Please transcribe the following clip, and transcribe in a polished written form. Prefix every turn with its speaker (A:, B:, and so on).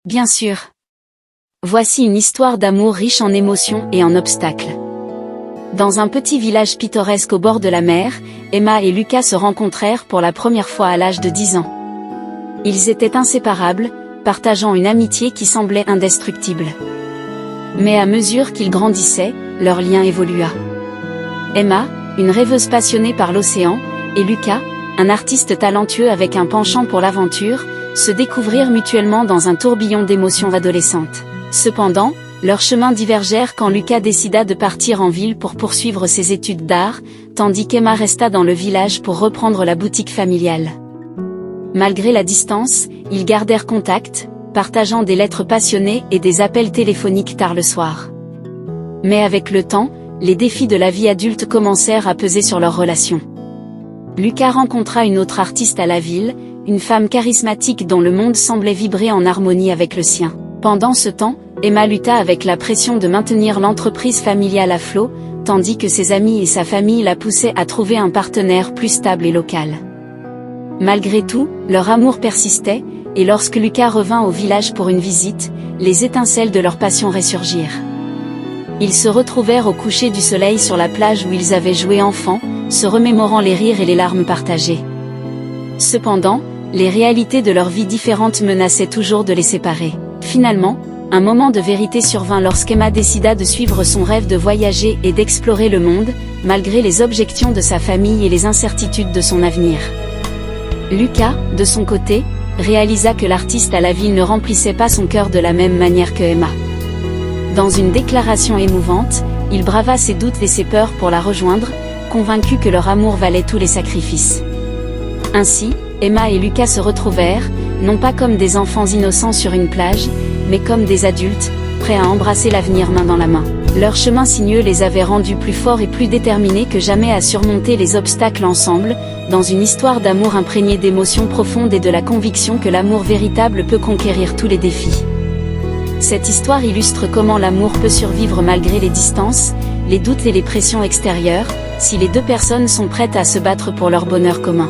A: Bien sûr. Voici une histoire d'amour riche en émotions et en obstacles. Dans un petit village pittoresque au bord de la mer, Emma et Lucas se rencontrèrent pour la première fois à l'âge de 10 ans. Ils étaient inséparables, partageant une amitié qui semblait indestructible. Mais à mesure qu'ils grandissaient, leur lien évolua. Emma, une rêveuse passionnée par l'océan, et Lucas, un artiste talentueux avec un penchant pour l'aventure, se découvrirent mutuellement dans un tourbillon d'émotions adolescentes. Cependant, leurs chemins divergèrent quand Lucas décida de partir en ville pour poursuivre ses études d'art, tandis qu'Emma resta dans le village pour reprendre la boutique familiale. Malgré la distance, ils gardèrent contact, partageant des lettres passionnées et des appels téléphoniques tard le soir. Mais avec le temps, les défis de la vie adulte commencèrent à peser sur leur relation. Lucas rencontra une autre artiste à la ville, une femme charismatique dont le monde semblait vibrer en harmonie avec le sien. Pendant ce temps, Emma lutta avec la pression de maintenir l'entreprise familiale à flot, tandis que ses amis et sa famille la poussaient à trouver un partenaire plus stable et local. Malgré tout, leur amour persistait, et lorsque Lucas revint au village pour une visite, les étincelles de leur passion ressurgirent. Ils se retrouvèrent au coucher du soleil sur la plage où ils avaient joué enfants, se remémorant les rires et les larmes partagées. Cependant, les réalités de leur vie différentes menaçaient toujours de les séparer. Finalement, un moment de vérité survint lorsqu'Emma décida de suivre son rêve de voyager et d'explorer le monde, malgré les objections de sa famille et les incertitudes de son avenir. Lucas, de son côté, réalisa que l'artiste à la ville ne remplissait pas son cœur de la même manière que Emma. Dans une déclaration émouvante, il brava ses doutes et ses peurs pour la rejoindre, convaincu que leur amour valait tous les sacrifices. Ainsi, Emma et Lucas se retrouvèrent, non pas comme des enfants innocents sur une plage, mais comme des adultes, prêts à embrasser l'avenir main dans la main. Leur chemin sinueux les avait rendus plus forts et plus déterminés que jamais à surmonter les obstacles ensemble, dans une histoire d'amour imprégnée d'émotions profondes et de la conviction que l'amour véritable peut conquérir tous les défis. Cette histoire illustre comment l'amour peut survivre malgré les distances, les doutes et les pressions extérieures, si les deux personnes sont prêtes à se battre pour leur bonheur commun.